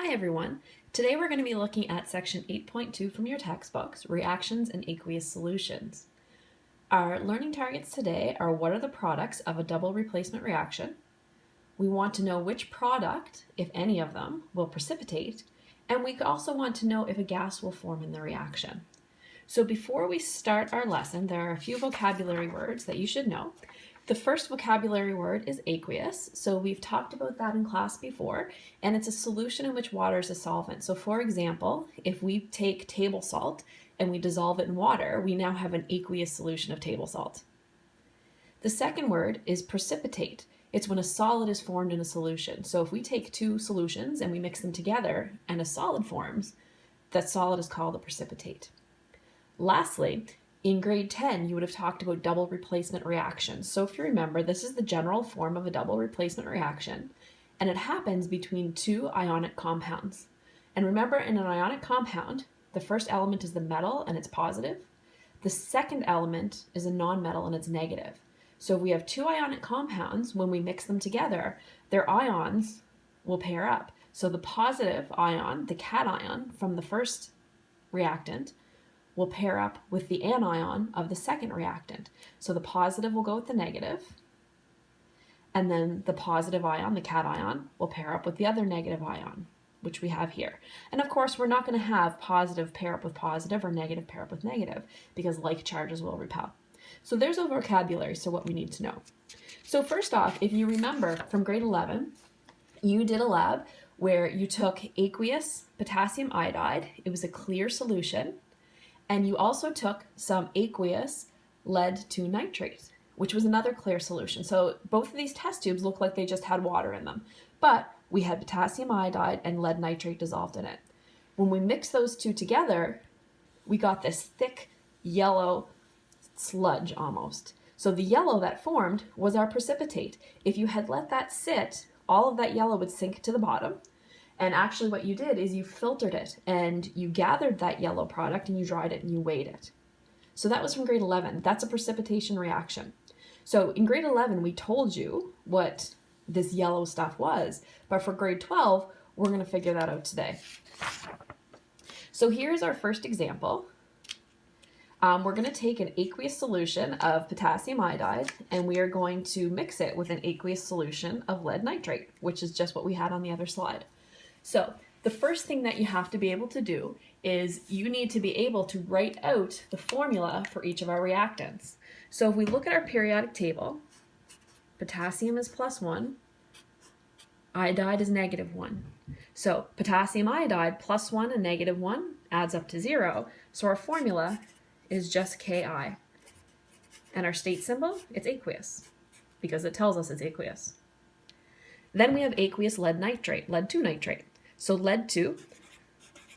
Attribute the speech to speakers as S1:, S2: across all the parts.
S1: Hi everyone. Today we're going to be looking at section 8.2 from your textbooks, Reactions and Aqueous Solutions. Our learning targets today are what are the products of a double replacement reaction? We want to know which product, if any of them, will precipitate, and we also want to know if a gas will form in the reaction. So before we start our lesson, there are a few vocabulary words that you should know. The first vocabulary word is aqueous. So we've talked about that in class before, and it's a solution in which water is a solvent. So for example, if we take table salt and we dissolve it in water, we now have an aqueous solution of table salt. The second word is precipitate. It's when a solid is formed in a solution. So if we take two solutions and we mix them together and a solid forms, that solid is called a precipitate. Lastly, in grade 10, you would have talked about double replacement reactions. So if you remember, this is the general form of a double replacement reaction, and it happens between two ionic compounds. And remember, in an ionic compound, the first element is the metal and it's positive. The second element is a nonmetal and it's negative. So if we have two ionic compounds, when we mix them together, their ions will pair up. So the positive ion, the cation from the first reactant, will pair up with the anion of the second reactant. So the positive will go with the negative, and then the positive ion, the cation, will pair up with the other negative ion, which we have here. And of course, we're not going to have positive pair up with positive or negative pair up with negative, because like charges will repel. So there's a vocabulary, so what we need to know. So first off, if you remember from grade 11, you did a lab where you took aqueous potassium iodide. It was a clear solution. And you also took some aqueous lead 2 nitrate, which was another clear solution. So both of these test tubes look like they just had water in them, but we had potassium iodide and lead nitrate dissolved in it. When we mixed those two together, we got this thick yellow sludge almost. So the yellow that formed was our precipitate. If you had let that sit, all of that yellow would sink to the bottom. And actually what you did is you filtered it and you gathered that yellow product and you dried it and you weighed it. So that was from grade 11. That's a precipitation reaction. So in grade 11, we told you what this yellow stuff was, but for grade 12, we're going to figure that out today. So here's our first example. We're going to take an aqueous solution of potassium iodide and we are going to mix it with an aqueous solution of lead nitrate, which is just what we had on the other slide. So the first thing that you have to be able to do is you need to be able to write out the formula for each of our reactants. So if we look at our periodic table, potassium is +1, iodide is -1. So potassium iodide +1 and -1 adds up to 0. So our formula is just Ki. And our state symbol, it's aqueous, because it tells us it's aqueous. Then we have aqueous lead nitrate, lead 2 nitrate. So lead 2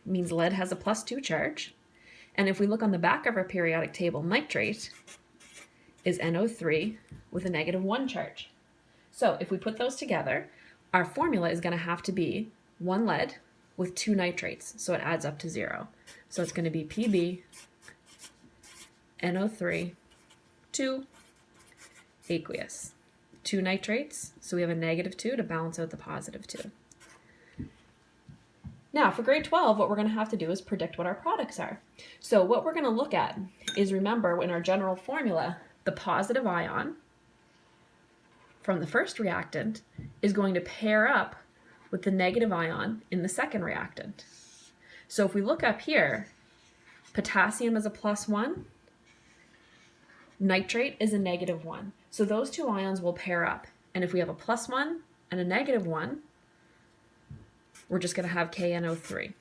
S1: means lead has a +2 charge. And if we look on the back of our periodic table, nitrate is NO3 with a -1 charge. So if we put those together, our formula is going to have to be 1 lead with 2 nitrates. So it adds up to 0. So it's going to be Pb NO3 2 aqueous. 2 nitrates, so we have a -2 to balance out the +2. Now, for grade 12, what we're going to have to do is predict what our products are. So what we're going to look at is, remember, in our general formula, the positive ion from the first reactant is going to pair up with the negative ion in the second reactant. So if we look up here, potassium is a +1, nitrate is a -1. So those two ions will pair up. And if we have a +1 and a -1, we're just going to have KNO3.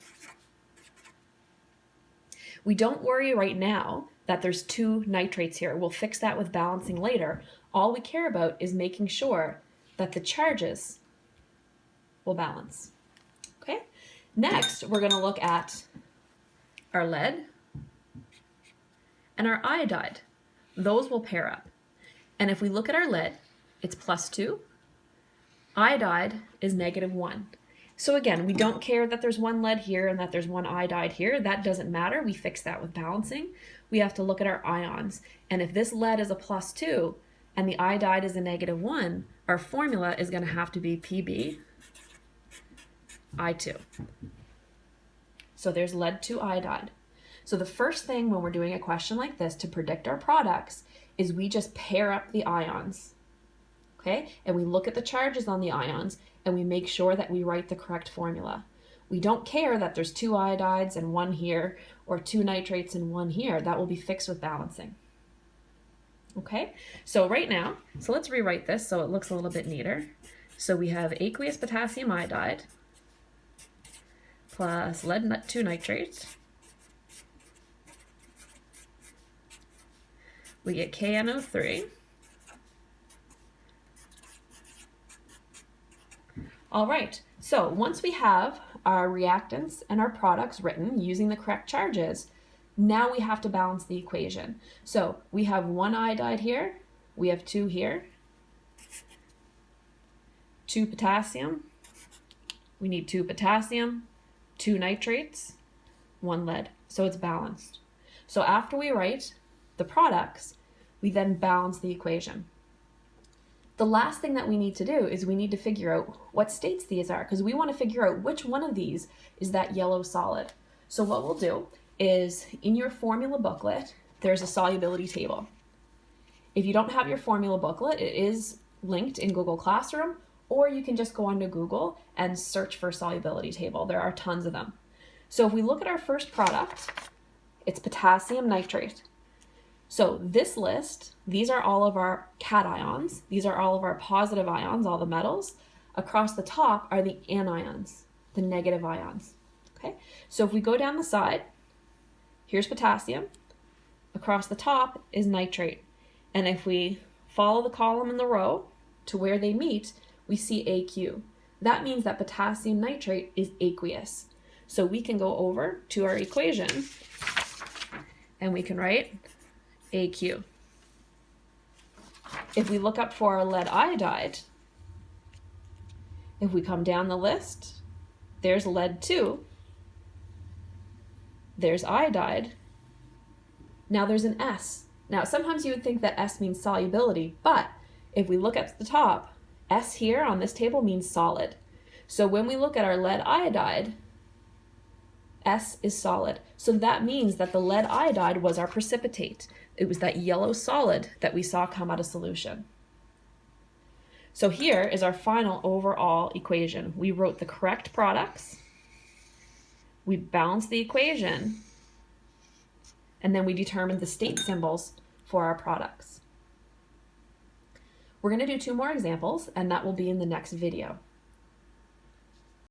S1: We don't worry right now that there's 2 nitrates here. We'll fix that with balancing later. All we care about is making sure that the charges will balance. Okay? Next, we're going to look at our lead and our iodide. Those will pair up. And if we look at our lead, it's +2. Iodide is -1. So again, we don't care that there's 1 lead here and that there's 1 iodide here. That doesn't matter. We fix that with balancing. We have to look at our ions. And if this lead is a +2 and the iodide is a -1, our formula is going to have to be Pb I2. So there's lead 2 iodide. So the first thing when we're doing a question like this to predict our products is we just pair up the ions, okay? And we look at the charges on the ions and we make sure that we write the correct formula. We don't care that there's 2 iodides and 1 here or 2 nitrates and 1 here. That will be fixed with balancing. Okay, so right now, so let's rewrite this so it looks a little bit neater. So we have aqueous potassium iodide plus lead 2 nitrate. We get KNO3. All right, so once we have our reactants and our products written using the correct charges, now we have to balance the equation. So we have 1 iodide here, we have 2 here, 2 potassium, we need 2 potassium, 2 nitrates, 1 lead, so it's balanced. So after we write the products, we then balance the equation. The last thing that we need to do is we need to figure out what states these are, because we want to figure out which one of these is that yellow solid. So what we'll do is in your formula booklet, there's a solubility table. If you don't have your formula booklet, it is linked in Google Classroom, or you can just go onto Google and search for solubility table. There are tons of them. So if we look at our first product, it's potassium nitrate. So this list, these are all of our cations. These are all of our positive ions, all the metals. Across the top are the anions, the negative ions. Okay, so if we go down the side, here's potassium. Across the top is nitrate. And if we follow the column in the row to where they meet, we see AQ. That means that potassium nitrate is aqueous. So we can go over to our equation and we can write AQ. If we look up for our lead iodide, if we come down the list, there's lead 2, there's iodide, now there's an S. Now sometimes you would think that S means solubility, but if we look at the top, S here on this table means solid. So when we look at our lead iodide, S is solid. So that means that the lead iodide was our precipitate. It was that yellow solid that we saw come out of solution. So here is our final overall equation. We wrote the correct products, we balanced the equation, and then we determined the state symbols for our products. We're going to do 2 more examples, and that will be in the next video.